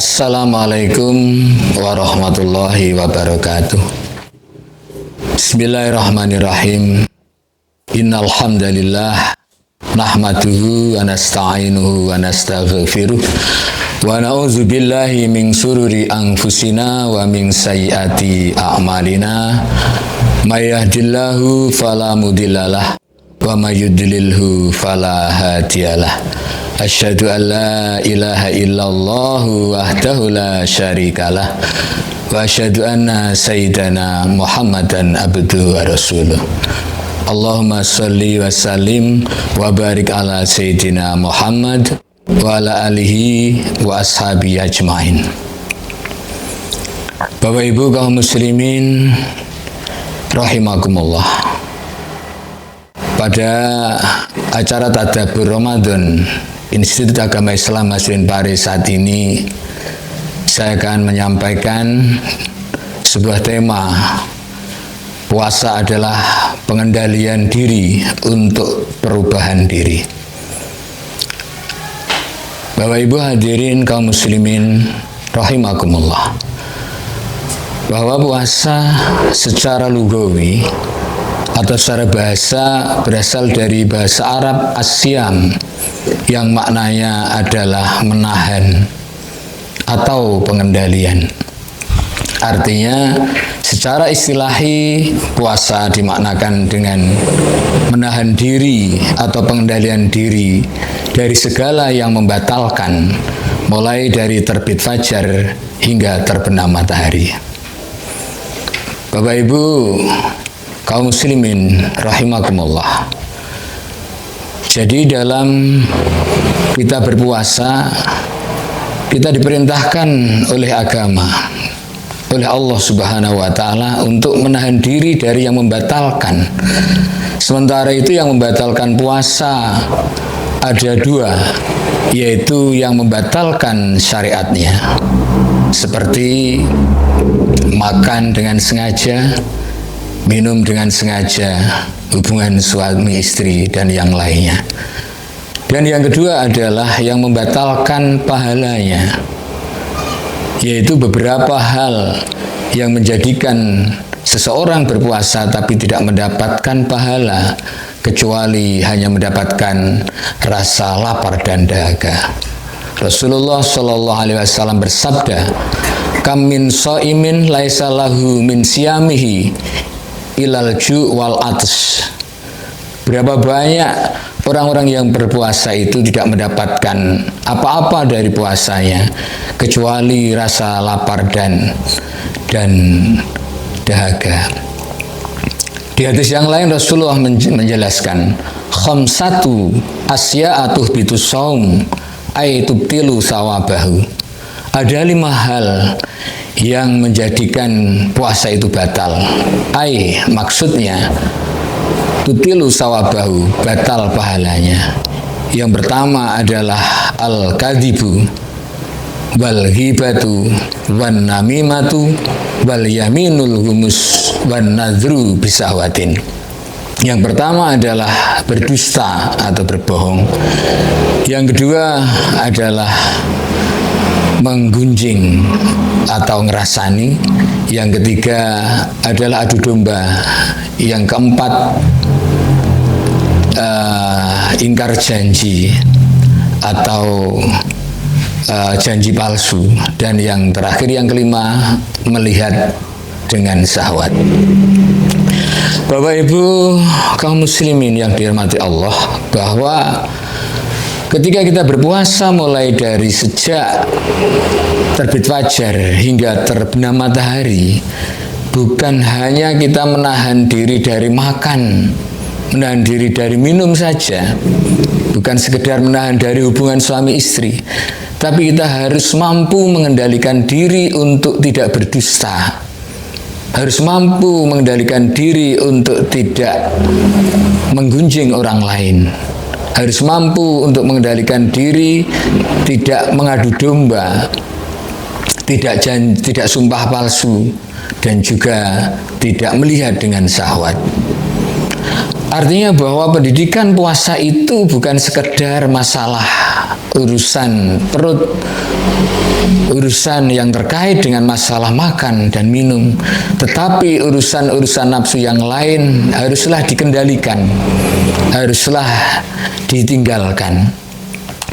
Assalamualaikum warahmatullahi wabarakatuh. Bismillahirrahmanirrahim. Innal hamdalillah nahmaduhu wa nasta'inuhu wa nastaghfiruh wa na'udzu billahi min sururi anfusina wa min sayyiati a'malina. May yahdihillahu fala mudhillalah wa may yudlilhu fala hadiyalah. Asyhadu an la ilaha illallah wahdahu la syarikalah wa asyhadu anna sayyidana Muhammadan abduhu wa rasuluh. Allahumma sholli wa sallim wa barik ala sayyidina Muhammad wa ala alihi wa ashabihi ajmain. Bapak Ibu kaum muslimin rahimakumullah. Pada acara Tadabbur Ramadan Institut Agama Islam Masjid Paris saat ini, saya akan menyampaikan sebuah tema. Puasa adalah pengendalian diri untuk perubahan diri. Bapak Ibu hadirin kaum muslimin rahimakumullah, bahwa puasa secara lugawi atau secara bahasa berasal dari bahasa Arab as-siyam, yang maknanya adalah menahan atau pengendalian. Artinya secara istilahi puasa dimaknakan dengan menahan diri atau pengendalian diri dari segala yang membatalkan, mulai dari terbit fajar hingga terbenam matahari. Bapak Ibu kaum muslimin rahimakumullah. Jadi dalam kita berpuasa, kita diperintahkan oleh agama, oleh Allah Subhanahu wa Ta'ala untuk menahan diri dari yang membatalkan. Sementara itu yang membatalkan puasa ada dua, yaitu yang membatalkan syariatnya, seperti makan dengan sengaja, minum dengan sengaja, hubungan suami istri, dan yang lainnya. Dan yang kedua adalah yang membatalkan pahalanya, yaitu beberapa hal yang menjadikan seseorang berpuasa tapi tidak mendapatkan pahala, kecuali hanya mendapatkan rasa lapar dan dahaga. Rasulullah Shallallahu Alaihi Wasallam bersabda, "Kam min shaimin laisa lahu min siyamihi ilal ju' wal atas." Berapa banyak orang-orang yang berpuasa itu tidak mendapatkan apa-apa dari puasanya, kecuali rasa lapar dan dahaga. Di hadis yang lain Rasulullah menjelaskan, khamsatu asya'atuh bitus saum ay tubtilu sawabahu. Ada 5 hal yang menjadikan puasa itu batal. Maksudnya tubtilu sawabahu, batal pahalanya. Yang pertama adalah al-kadzibu wal ghibatu wan namimatu wal yaminul humus wan nadru bisahwatin. Yang pertama adalah berdusta atau berbohong. Yang kedua adalah menggunjing atau ngerasani. Yang ketiga adalah adu domba. Yang keempat ingkar janji atau janji palsu. Dan yang terakhir, yang kelima, melihat dengan syahwat. Bapak Ibu kaum muslimin yang dirahmati Allah, bahwa ketika kita berpuasa mulai dari sejak terbit fajar hingga terbenam matahari, bukan hanya kita menahan diri dari makan, menahan diri dari minum saja, bukan sekedar menahan dari hubungan suami istri, tapi kita harus mampu mengendalikan diri untuk tidak berdusta, harus mampu mengendalikan diri untuk tidak menggunjing orang lain, harus mampu untuk mengendalikan diri tidak mengadu domba, tidak sumpah palsu, dan juga tidak melihat dengan syahwat. Artinya bahwa pendidikan puasa itu bukan sekedar masalah urusan perut, urusan yang terkait dengan masalah makan dan minum, tetapi urusan-urusan nafsu yang lain haruslah dikendalikan, haruslah ditinggalkan.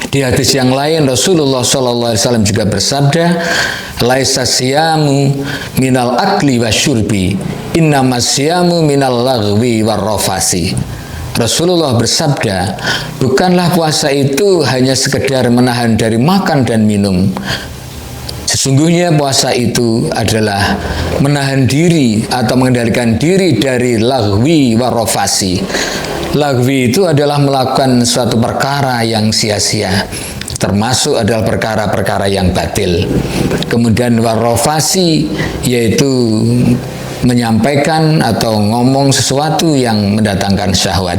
Di hadis yang lain Rasulullah SAW juga bersabda, laisa siyamu minal akli wasyurbi, innamas siyamu minal lagwi warrafasi. Rasulullah bersabda, bukanlah puasa itu hanya sekedar menahan dari makan dan minum. Sesungguhnya puasa itu adalah menahan diri atau mengendalikan diri dari lagwi warrafasi. Lagwi itu adalah melakukan suatu perkara yang sia-sia, termasuk adalah perkara-perkara yang batil. Kemudian warrafasi yaitu menyampaikan atau ngomong sesuatu yang mendatangkan syahwat.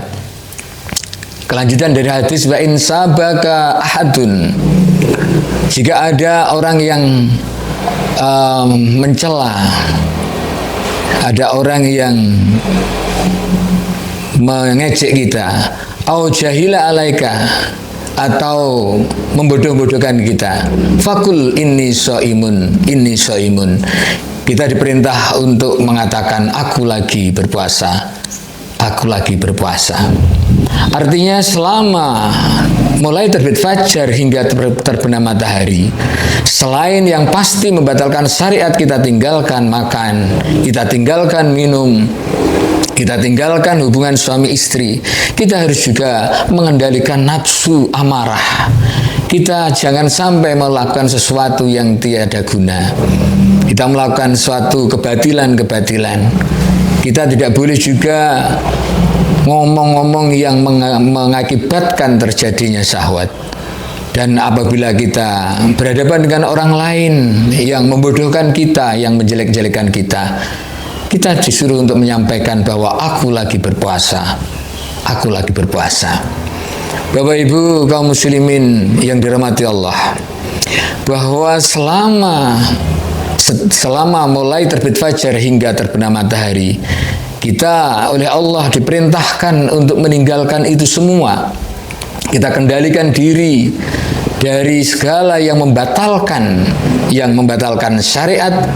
Kelanjutan dari hadis, wa in sabaka ahadun, jika ada orang yang mencela, ada orang yang mengejek kita, au jahila alaika, atau membodoh-bodohkan kita, fakul inni shaimun, inni shaimun. Kita diperintah untuk mengatakan aku lagi berpuasa, aku lagi berpuasa. Artinya selama mulai terbit fajar hingga terbenam matahari, selain yang pasti membatalkan syariat, kita tinggalkan makan, kita tinggalkan minum, kita tinggalkan hubungan suami istri, kita harus juga mengendalikan nafsu amarah. Kita jangan sampai melakukan sesuatu yang tiada guna. Kita melakukan suatu kebatilan-kebatilan. Kita tidak boleh juga ngomong-ngomong yang mengakibatkan terjadinya syahwat. Dan apabila kita berhadapan dengan orang lain yang membodohkan kita, yang menjelek-jelekan kita, kita disuruh untuk menyampaikan bahwa aku lagi berpuasa, aku lagi berpuasa. Bapak Ibu kaum muslimin yang dirahmati Allah, bahwa selama mulai terbit fajar hingga terbenam matahari, kita oleh Allah diperintahkan untuk meninggalkan itu semua. Kita kendalikan diri dari segala yang membatalkan syariat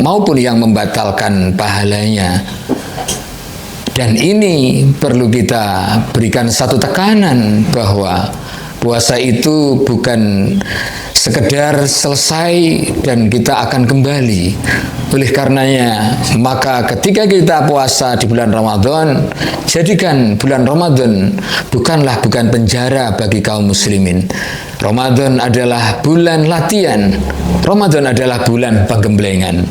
maupun yang membatalkan pahalanya. Dan ini perlu kita berikan satu tekanan bahwa puasa itu bukan sekedar selesai dan kita akan kembali. Oleh karenanya, maka ketika kita puasa di bulan Ramadan, jadikan bulan Ramadan bukan penjara bagi kaum muslimin. Ramadan adalah bulan latihan. Ramadan adalah bulan penggemblengan.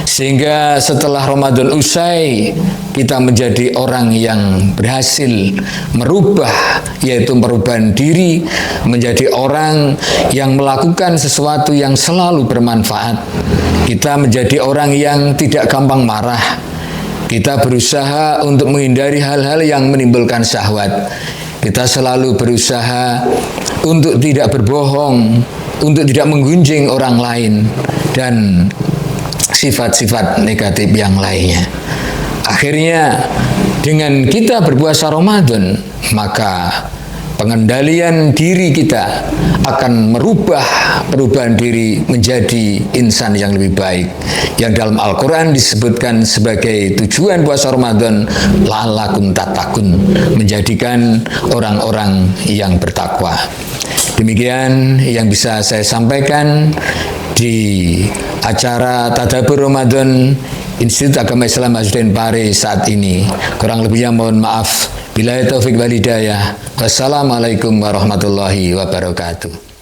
Sehingga setelah Ramadan usai, kita menjadi orang yang berhasil merubah, yaitu perubahan diri, menjadi orang yang melakukan sesuatu yang selalu bermanfaat. Kita menjadi orang yang tidak gampang marah. Kita berusaha untuk menghindari hal-hal yang menimbulkan syahwat. Kita selalu berusaha untuk tidak berbohong, untuk tidak menggunjing orang lain, dan sifat-sifat negatif yang lainnya. Akhirnya, dengan kita berpuasa Ramadan, maka pengendalian diri kita akan merubah perubahan diri menjadi insan yang lebih baik, yang dalam Al-Quran disebutkan sebagai tujuan puasa Ramadan, la'allakum tattaqun, menjadikan orang-orang yang bertakwa. Demikian yang bisa saya sampaikan di acara Tadabbur Ramadan Institut Agama Islam Masjid Pare saat ini. Kurang lebihnya mohon maaf. Billahi taufik wal hidayah. Wassalamualaikum warahmatullahi wabarakatuh.